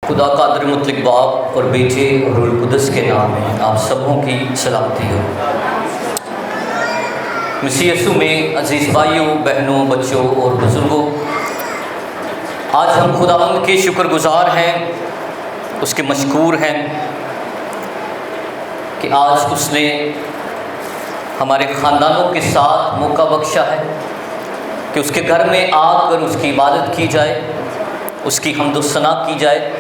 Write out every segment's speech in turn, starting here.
خدا قادر مطلق باپ اور بیٹے اور روح القدس کے نام میں آپ سبوں کی سلامتی ہو۔ مسیح یسوع میں عزیز بھائیوں، بہنوں، بچوں اور بزرگوں، آج ہم خداوند کے شکر گزار ہیں، اس کے مشکور ہیں کہ آج اس نے ہمارے خاندانوں کے ساتھ موقع بخشا ہے کہ اس کے گھر میں آ کر اس کی عبادت کی جائے، اس کی حمد و ثنا کی جائے،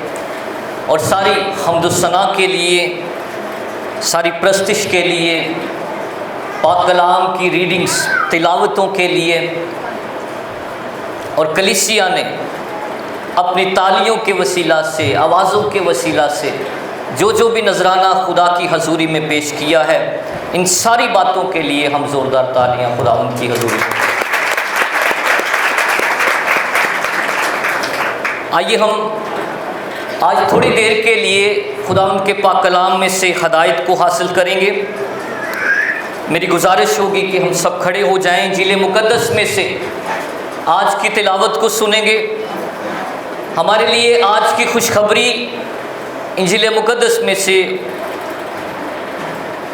اور ساری حمد و ثنا کے لیے، ساری پرستش کے لیے، پاک کلام کی ریڈنگز، تلاوتوں کے لیے، اور کلیسیا نے اپنی تالیوں کے وسیلہ سے، آوازوں کے وسیلہ سے جو بھی نذرانہ خدا کی حضوری میں پیش کیا ہے، ان ساری باتوں کے لیے ہم زوردار تالیاں خداوند کی حضوری میں۔ آئیے ہم آج تھوڑی دیر کے لیے خداوند کے پاک کلام میں سے ہدایت کو حاصل کریں گے۔ میری گزارش ہوگی کہ ہم سب کھڑے ہو جائیں، انجیل مقدس میں سے آج کی تلاوت کو سنیں گے۔ ہمارے لیے آج کی خوشخبری انجیل مقدس میں سے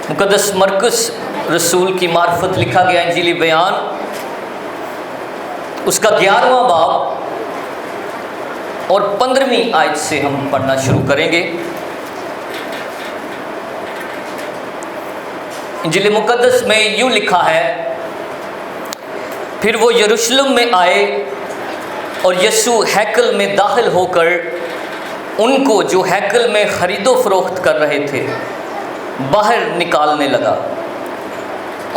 مقدس مرکز رسول کی معرفت لکھا گیا انجیلی بیان، اس کا 11واں باب اور 15ویں آیت سے ہم پڑھنا شروع کریں گے۔ انجیل مقدس میں یوں لکھا ہے، پھر وہ یروشلم میں آئے اور یسوع ہیکل میں داخل ہو کر ان کو جو ہیکل میں خرید و فروخت کر رہے تھے باہر نکالنے لگا،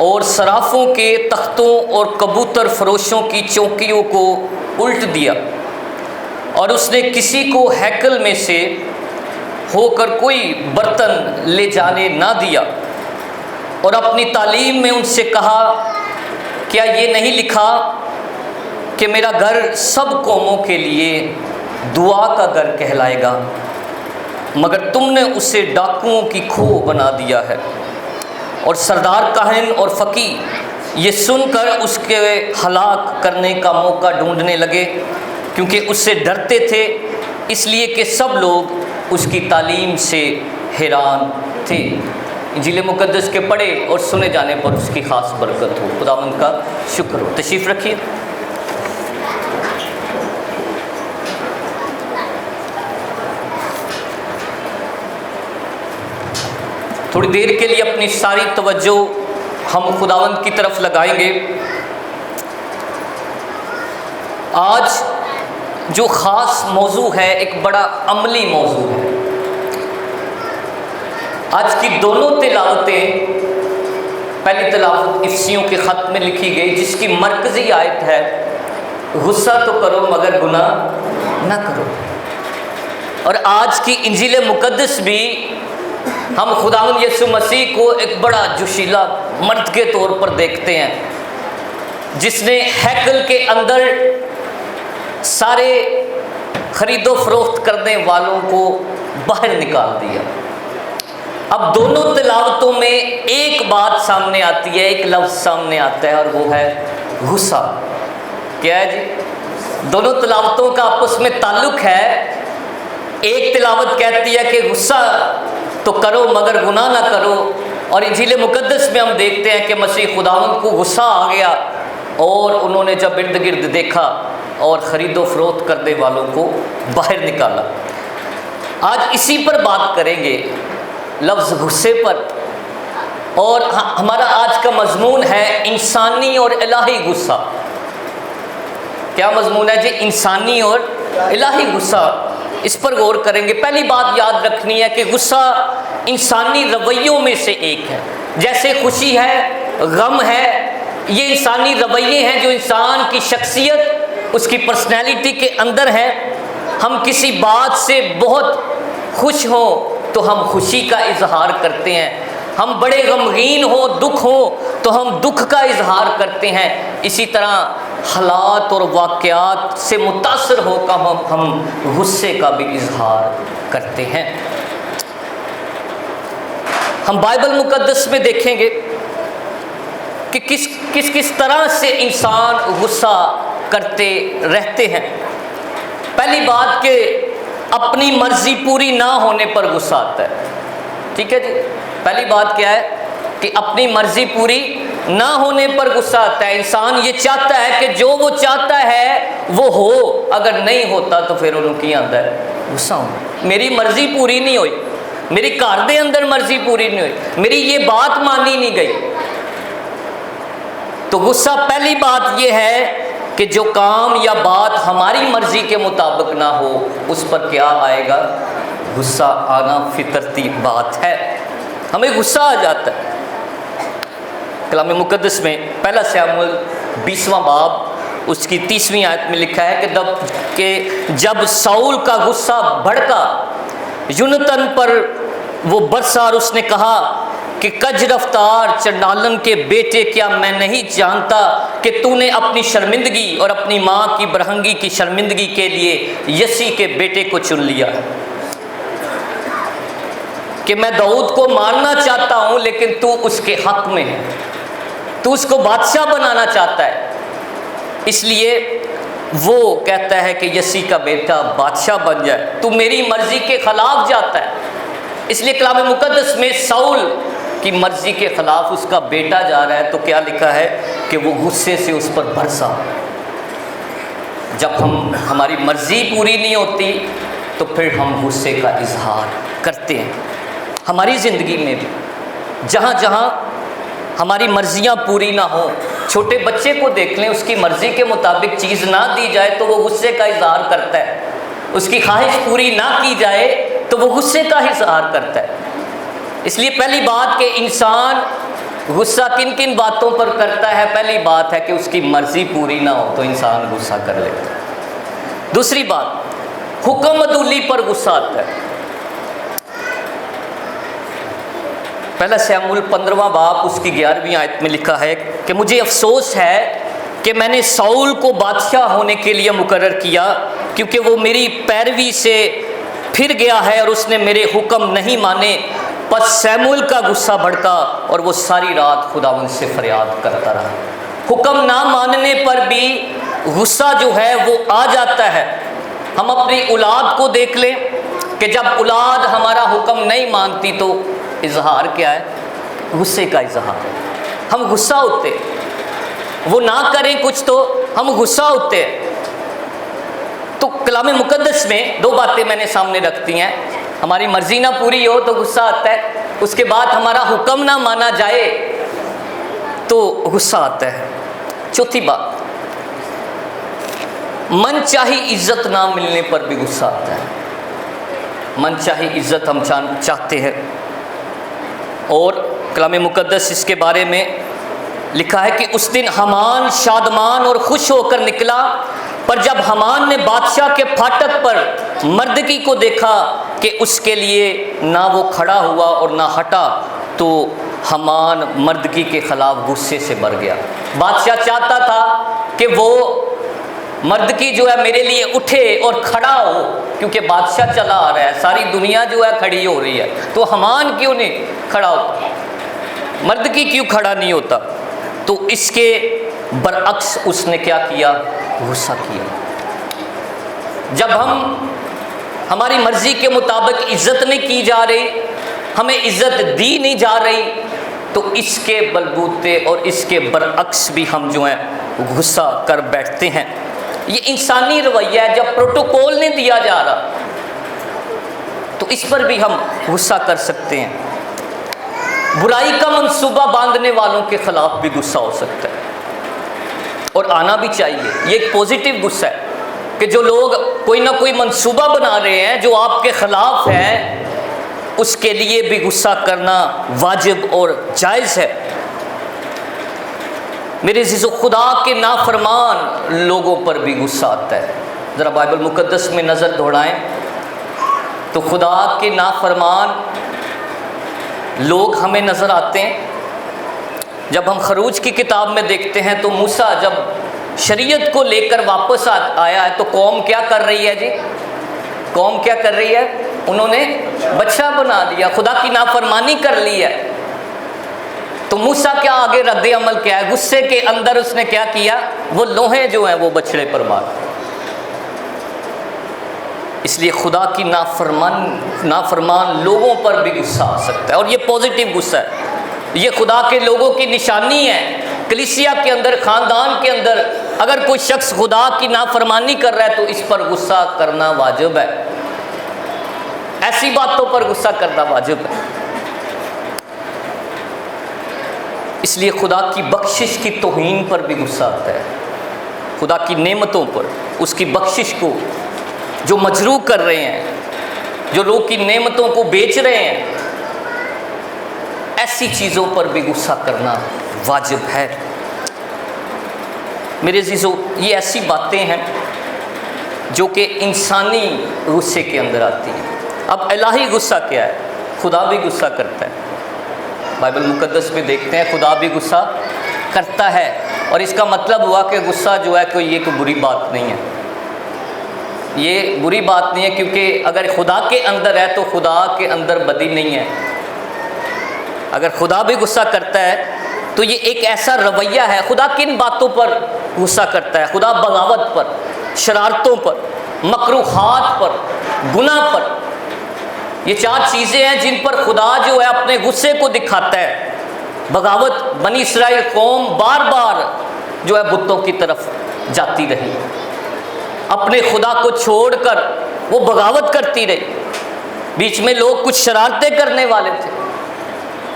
اور صرافوں کے تختوں اور کبوتر فروشوں کی چوکیوں کو الٹ دیا، اور اس نے کسی کو ہیکل میں سے ہو کر کوئی برتن لے جانے نہ دیا، اور اپنی تعلیم میں ان سے کہا، کیا یہ نہیں لکھا کہ میرا گھر سب قوموں کے لیے دعا کا گھر کہلائے گا؟ مگر تم نے اسے ڈاکوؤں کی کھو بنا دیا ہے۔ اور سردار کاہن اور فقیہ یہ سن کر اس کے ہلاک کرنے کا موقع ڈھونڈنے لگے، کیونکہ اس سے ڈرتے تھے، اس لیے کہ سب لوگ اس کی تعلیم سے حیران تھے۔ انجیل مقدس کے پڑھے اور سنے جانے پر اس کی خاص برکت ہو۔ خداوند کا شکر ہو۔ تشریف رکھیے۔ تھوڑی دیر کے لیے اپنی ساری توجہ ہم خداوند کی طرف لگائیں گے۔ آج جو خاص موضوع ہے ایک بڑا عملی موضوع ہے۔ آج کی دونوں تلاوتیں، پہلی تلاوت افسیوں کے خط میں لکھی گئی جس کی مرکزی آیت ہے، غصہ تو کرو مگر گناہ نہ کرو، اور آج کی انجیل مقدس بھی ہم خداوند یسوع مسیح کو ایک بڑا جوشیلا مرد کے طور پر دیکھتے ہیں، جس نے ہیکل کے اندر سارے خرید و فروخت کرنے والوں کو باہر نکال دیا۔ اب دونوں تلاوتوں میں ایک بات سامنے آتی ہے، ایک لفظ سامنے آتا ہے، اور وہ ہے غصہ۔ کیا ہے جی؟ دونوں تلاوتوں کا آپس میں تعلق ہے۔ ایک تلاوت کہتی ہے کہ غصہ تو کرو مگر گناہ نہ کرو، اور انجیل مقدس میں ہم دیکھتے ہیں کہ مسیح خداوند کو غصہ آ گیا، اور انہوں نے جب ارد گرد دیکھا اور خرید و فروخت کرنے والوں کو باہر نکالا۔ آج اسی پر بات کریں گے، لفظ غصے پر، اور ہمارا آج کا مضمون ہے انسانی اور الہی غصہ۔ کیا مضمون ہے جی؟ انسانی اور الہی غصہ۔ اس پر غور کریں گے۔ پہلی بات یاد رکھنی ہے کہ غصہ انسانی رویوں میں سے ایک ہے۔ جیسے خوشی ہے، غم ہے، یہ انسانی رویے ہیں جو انسان کی شخصیت، اس کی پرسنالٹی کے اندر ہے۔ ہم کسی بات سے بہت خوش ہوں تو ہم خوشی کا اظہار کرتے ہیں، ہم بڑے غمگین ہوں، دکھ ہو تو ہم دکھ کا اظہار کرتے ہیں۔ اسی طرح حالات اور واقعات سے متاثر ہو کر ہم غصے کا بھی اظہار کرتے ہیں۔ ہم بائبل مقدس میں دیکھیں گے کہ کس طرح سے انسان غصہ کرتے رہتے ہیں۔ پہلی بات کہ اپنی مرضی پوری نہ ہونے پر غصہ آتا ہے. ٹھیک ہے جی. پہلی بات کیا ہے کہ اپنی مرضی پوری نہ ہونے پر غصہ آتا ہے. انسان یہ چاہتا ہے کہ جو وہ چاہتا ہے وہ ہو, اگر نہیں ہوتا تو پھر انہوں کی آتا ہے غصہ ہونا. میری مرضی پوری نہیں ہوئی, میری گھر دے اندر مرضی پوری نہیں ہوئی, میری یہ بات مانی نہیں گئی. تو غصہ پہلی بات یہ ہے کہ جو کام یا بات ہماری مرضی کے مطابق نہ ہو اس پر کیا آئے گا؟ غصہ آنا فطرتی بات ہے. ہمیں غصہ آ جاتا ہے. کلام مقدس میں پہلا سیموئیل 20واں باب اس کی 30ویں آیت میں لکھا ہے کہ جب ساؤل کا غصہ بھڑکا یونتن پر وہ برسا اور اس نے کہا کہ کج رفتار چنڈالن کے بیٹے, کیا میں نہیں جانتا کہ تو نے اپنی شرمندگی اور اپنی ماں کی برہنگی کی شرمندگی کے لیے یسی کے بیٹے کو چن لیا ہے. کہ میں داؤد کو مارنا چاہتا ہوں لیکن تو اس کے حق میں ہے, تو اس کو بادشاہ بنانا چاہتا ہے, اس لیے وہ کہتا ہے کہ یسی کا بیٹا بادشاہ بن جائے. تو میری مرضی کے خلاف جاتا ہے. اس لیے کلام مقدس میں ساؤل کی مرضی کے خلاف اس کا بیٹا جا رہا ہے تو کیا لکھا ہے کہ وہ غصے سے اس پر برسا. جب ہماری مرضی پوری نہیں ہوتی تو پھر ہم غصے کا اظہار کرتے ہیں. ہماری زندگی میں بھی جہاں جہاں ہماری مرضیاں پوری نہ ہوں, چھوٹے بچے کو دیکھ لیں, اس کی مرضی کے مطابق چیز نہ دی جائے تو وہ غصے کا اظہار کرتا ہے. اس کی خواہش پوری نہ کی جائے تو وہ غصے کا اظہار کرتا ہے. اس لیے پہلی بات کہ انسان غصہ کن کن باتوں پر کرتا ہے, پہلی بات ہے کہ اس کی مرضی پوری نہ ہو تو انسان غصہ کر لیتا ہے. دوسری بات, حکم عدولی پر غصہ آتا ہے. پہلا سیموئیل 15واں باب اس کی 11ویں آیت میں لکھا ہے کہ مجھے افسوس ہے کہ میں نے ساؤل کو بادشاہ ہونے کے لیے مقرر کیا کیونکہ وہ میری پیروی سے پھر گیا ہے اور اس نے میرے حکم نہیں مانے. پس سیموئیل کا غصہ بھڑکا اور وہ ساری رات خداوند سے فریاد کرتا رہا. حکم نہ ماننے پر بھی غصہ جو ہے وہ آ جاتا ہے. ہم اپنی اولاد کو دیکھ لیں کہ جب اولاد ہمارا حکم نہیں مانتی تو اظہار کیا ہے؟ غصے کا اظہار. ہم غصہ ہوتے, وہ نہ کریں کچھ تو ہم غصہ ہوتے. تو کلام مقدس میں دو باتیں میں نے سامنے رکھتی ہیں. ہماری مرضی نہ پوری ہو تو غصہ آتا ہے, اس کے بعد ہمارا حکم نہ مانا جائے تو غصہ آتا ہے. چوتھی بات, من چاہی عزت نہ ملنے پر بھی غصہ آتا ہے. من چاہی عزت ہم چاہتے ہیں, اور کلام مقدس اس کے بارے میں لکھا ہے کہ اس دن حمان شادمان اور خوش ہو کر نکلا, پر جب حمان نے بادشاہ کے پھاٹک پر مردکی کو دیکھا کہ اس کے لیے نہ وہ کھڑا ہوا اور نہ ہٹا تو حمان مردکی کے خلاف غصے سے بھر گیا. بادشاہ چاہتا تھا کہ وہ مردکی جو ہے میرے لیے اٹھے اور کھڑا ہو, کیونکہ بادشاہ چلا آ رہا ہے, ساری دنیا جو ہے کھڑی ہو رہی ہے, تو حمان کیوں نہیں کھڑا ہوتا, مردکی کیوں کھڑا نہیں ہوتا؟ تو اس کے برعکس اس نے کیا کیا؟ غصہ کیا. جب ہماری مرضی کے مطابق عزت نہیں کی جا رہی, ہمیں عزت دی نہیں جا رہی, تو اس کے بلبوتے اور اس کے برعکس بھی ہم جو ہیں غصہ کر بیٹھتے ہیں. یہ انسانی رویہ ہے. جب پروٹوکول نہیں دیا جا رہا تو اس پر بھی ہم غصہ کر سکتے ہیں. برائی کا منصوبہ باندھنے والوں کے خلاف بھی غصہ ہو سکتا ہے, اور آنا بھی چاہیے. یہ ایک پازیٹیو غصہ ہے کہ جو لوگ کوئی نہ کوئی منصوبہ بنا رہے ہیں جو آپ کے خلاف ہے, اس کے لیے بھی غصہ کرنا واجب اور جائز ہے. میرے عزیزو, خدا کے نافرمان لوگوں پر بھی غصہ آتا ہے. ذرا بائبل مقدس میں نظر دوڑائیں تو خدا کے نافرمان لوگ ہمیں نظر آتے ہیں. جب ہم خروج کی کتاب میں دیکھتے ہیں تو موسیٰ جب شریعت کو لے کر واپس آیا ہے تو قوم کیا کر رہی ہے جی؟ قوم کیا کر رہی ہے؟ انہوں نے بچہ بنا دیا, خدا کی نافرمانی کر لی ہے. تو موسیٰ کیا آگے رد عمل کیا ہے؟ غصے کے اندر اس نے کیا کیا؟ وہ لوہے جو ہیں وہ بچڑے پر مار. اس لیے خدا کی نافرمان لوگوں پر بھی غصہ آ سکتا ہے، اور یہ پازیٹیو غصہ ہے، یہ خدا کے لوگوں کی نشانی ہے۔ کلیسیا کے اندر، خاندان کے اندر اگر کوئی شخص خدا کی نافرمانی کر رہا ہے تو اس پر غصہ کرنا واجب ہے، ایسی باتوں پر غصہ کرنا واجب ہے۔ اس لیے خدا کی بخشش کی توہین پر بھی غصہ آتا ہے، خدا کی نعمتوں پر، اس کی بخشش کو جو مجروح کر رہے ہیں، جو لوگ کی نعمتوں کو بیچ رہے ہیں، ایسی چیزوں پر بھی غصہ کرنا واجب ہے۔ میرے عزیزو، یہ ایسی باتیں ہیں جو کہ انسانی غصے کے اندر آتی ہیں۔ اب الہی غصہ کیا ہے؟ خدا بھی غصہ کرتا ہے، بائبل مقدس میں دیکھتے ہیں خدا بھی غصہ کرتا ہے، اور اس کا مطلب ہوا کہ غصہ جو ہے کوئی بری بات نہیں ہے، یہ بری بات نہیں ہے، کیونکہ اگر خدا کے اندر ہے تو خدا کے اندر بدی نہیں ہے۔ اگر خدا بھی غصہ کرتا ہے تو یہ ایک ایسا رویہ ہے۔ خدا کن باتوں پر غصہ کرتا ہے؟ خدا بغاوت پر، شرارتوں پر، مکروہات پر، گناہ پر، یہ 4 چیزیں ہیں جن پر خدا جو ہے اپنے غصے کو دکھاتا ہے۔ بغاوت، بنی اسرائیل قوم بار بار جو ہے بتوں کی طرف جاتی رہی، اپنے خدا کو چھوڑ کر وہ بغاوت کرتی رہی، بیچ میں لوگ کچھ شرارتیں کرنے والے تھے۔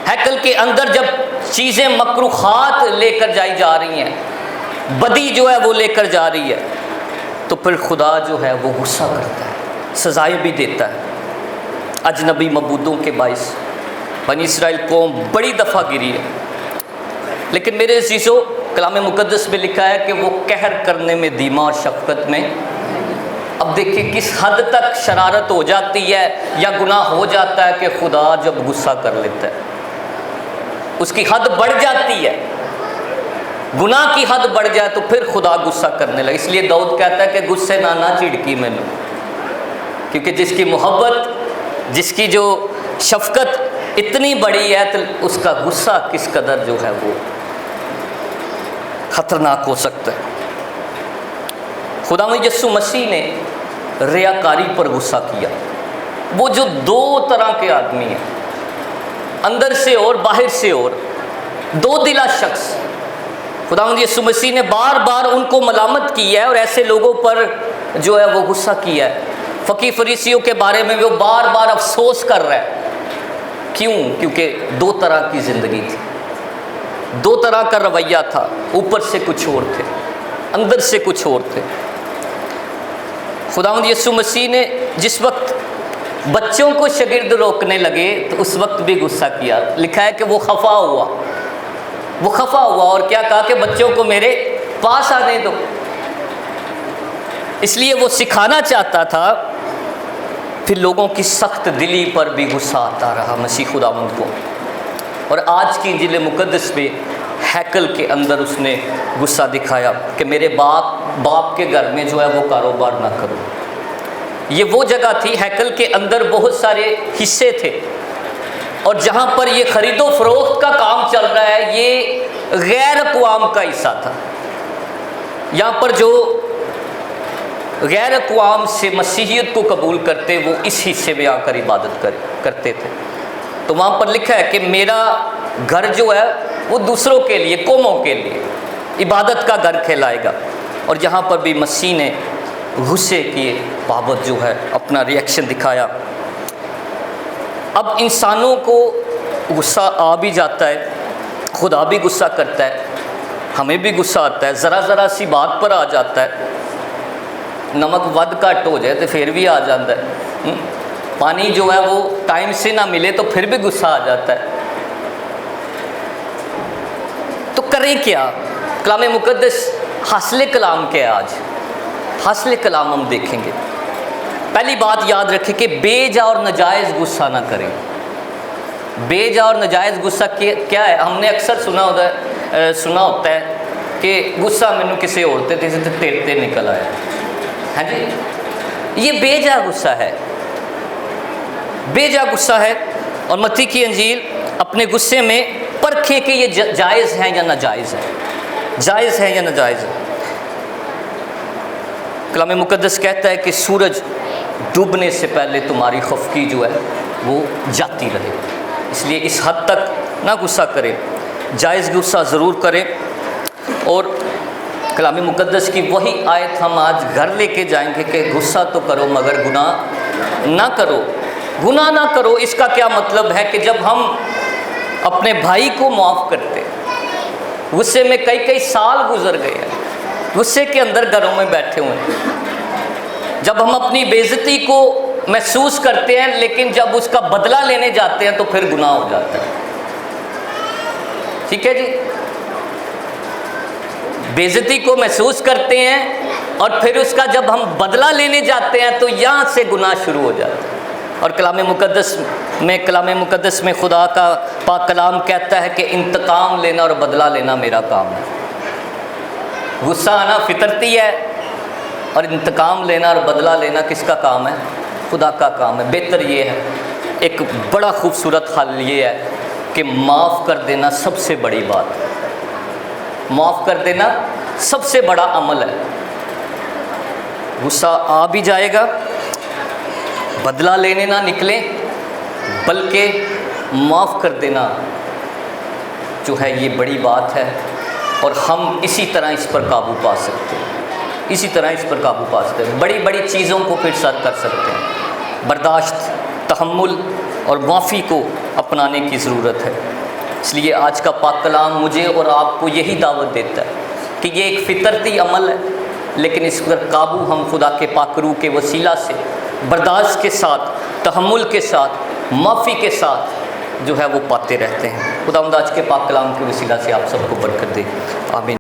ہیکل کے اندر جب چیزیں مکروہات لے کر جائی جا رہی ہیں، بدی جو ہے وہ لے کر جا رہی ہے، تو پھر خدا جو ہے وہ غصہ کرتا ہے، سزائیں بھی دیتا ہے۔ اجنبی معبودوں کے باعث بنی اسرائیل قوم بڑی دفعہ گری ہے، لیکن میرے عزیزو، کلام مقدس میں لکھا ہے کہ وہ قہر کرنے میں دھیما اور شفقت میں۔ اب دیکھیں کس حد تک شرارت ہو جاتی ہے یا گناہ ہو جاتا ہے کہ خدا جب غصہ کر لیتا ہے، اس کی حد بڑھ جاتی ہے، گناہ کی حد بڑھ جائے تو پھر خدا غصہ کرنے لگا۔ اس لیے داؤد کہتا ہے کہ غصے نہ چڑکی میں لوں، کیونکہ جس کی محبت، جس کی جو شفقت اتنی بڑی ہے تو اس کا غصہ کس قدر جو ہے وہ خطرناک ہو سکتا ہے۔ خداوند یسوع مسیح نے ریاکاری پر غصہ کیا۔ وہ جو 2 طرح کے آدمی ہیں، اندر سے اور باہر سے اور، 2 دلا شخص، خداوند یسوع مسیح نے بار بار ان کو ملامت کی ہے اور ایسے لوگوں پر جو ہے وہ غصہ کیا ہے۔ فقیہ فریسیوں کے بارے میں وہ بار بار افسوس کر رہا ہے۔ کیوں؟ کیونکہ 2 طرح کی زندگی تھی، 2 طرح کا رویہ تھا، اوپر سے کچھ اور تھے، اندر سے کچھ اور تھے۔ خداوند یسوع مسیح نے جس وقت بچوں کو شاگرد روکنے لگے تو اس وقت بھی غصہ کیا۔ لکھا ہے کہ وہ خفا ہوا اور کیا کہا کہ بچوں کو میرے پاس آنے دو۔ اس لیے وہ سکھانا چاہتا تھا، پھر لوگوں کی سخت دلی پر بھی غصہ آتا رہا مسیح خداوند کو، اور آج کی انجیل مقدس میں ہیکل کے اندر اس نے غصہ دکھایا کہ میرے باپ کے گھر میں جو ہے وہ کاروبار نہ کرو۔ یہ وہ جگہ تھی، ہیکل کے اندر بہت سارے حصے تھے، اور جہاں پر یہ خرید و فروخت کا کام چل رہا ہے یہ غیر اقوام کا حصہ تھا۔ یہاں پر جو غیر اقوام سے مسیحیت کو قبول کرتے وہ اس حصے میں آ کر عبادت کرتے تھے۔ تو وہاں پر لکھا ہے کہ میرا گھر جو ہے وہ دوسروں کے لیے، قوموں کے لیے عبادت کا گھر کہلائے گا۔ اور یہاں پر بھی مسیح نے غصے کی بابت جو ہے اپنا ریئیکشن دکھایا۔ اب انسانوں کو غصہ آ بھی جاتا ہے، خدا بھی غصہ کرتا ہے، ہمیں بھی غصہ آتا ہے، ذرا سی بات پر آ جاتا ہے۔ نمک ود گھٹ ہو جائے تو پھر بھی آ جاتا ہے، پانی جو ہے وہ ٹائم سے نہ ملے تو پھر بھی غصہ آ جاتا ہے۔ تو کریں کیا؟ کلام مقدس حاصل کلام کیا ہے؟ آج حاصل کلام ہم دیکھیں گے۔ پہلی بات یاد رکھیں کہ بے جا اور ناجائز غصہ نہ کریں۔ بے جا اور ناجائز غصہ کیا ہے؟ ہم نے اکثر سنا ہوتا ہے کہ غصہ مینوں کسی اور تے تیرتے نکل آیا۔ ہاں جی، یہ بے جا غصہ ہے، بے جا غصہ ہے۔ اور متی کی انجیل اپنے غصے میں پرکھیں کہ یہ جائز ہے یا ناجائز ہے، جائز ہے یا ناجائز ہے۔ کلام مقدس کہتا ہے کہ سورج ڈوبنے سے پہلے تمہاری خفقی جو ہے وہ جاتی رہے۔ اس لیے اس حد تک نہ غصہ کریں، جائز غصہ ضرور کریں۔ اور کلام مقدس کی وہی آیت ہم آج گھر لے کے جائیں گے کہ غصہ تو کرو مگر گناہ نہ کرو۔ گناہ نہ کرو، اس کا کیا مطلب ہے کہ جب ہم اپنے بھائی کو معاف کرتے، غصے میں کئی سال گزر گئے ہیں، غصے کے اندر گھروں میں بیٹھے ہوئے ہیں، جب ہم اپنی بے عزتی کو محسوس کرتے ہیں لیکن جب اس کا بدلہ لینے جاتے ہیں تو پھر گناہ ہو جاتا ہے۔ ٹھیک ہے جی، بے عزتی کو محسوس کرتے ہیں اور پھر اس کا جب ہم بدلہ لینے جاتے ہیں تو یہاں سے گناہ شروع ہو جاتا ہے۔ اور کلام مقدس میں خدا کا پاک کلام کہتا ہے کہ انتقام لینا اور بدلہ لینا میرا کام ہے۔ غصہ آنا فطرتی ہے، اور انتقام لینا اور بدلہ لینا کس کا کام ہے؟ خدا کا کام ہے۔ بہتر یہ ہے، ایک بڑا خوبصورت حل یہ ہے کہ معاف کر دینا سب سے بڑی بات ہے۔ معاف کر دینا سب سے بڑا عمل ہے۔ غصہ آ بھی جائے گا، بدلہ لینے نہ نکلیں، بلکہ معاف کر دینا جو ہے یہ بڑی بات ہے، اور ہم اسی طرح اس پر قابو پا سکتے ہیں، اسی طرح اس پر قابو پا سکتے ہیں، بڑی بڑی چیزوں کو پھر سر کر سکتے ہیں۔ برداشت، تحمل اور معافی کو اپنانے کی ضرورت ہے۔ اس لیے آج کا پاک کلام مجھے اور آپ کو یہی دعوت دیتا ہے کہ یہ ایک فطرتی عمل ہے، لیکن اس پر قابو ہم خدا کے پاک روح کے وسیلہ سے برداشت کے ساتھ، تحمل کے ساتھ، معافی کے ساتھ جو ہے وہ پاتے رہتے ہیں۔ خداوند آج کے پاک کلام کے وسیلہ سے آپ سب کو برکت دے، آمین۔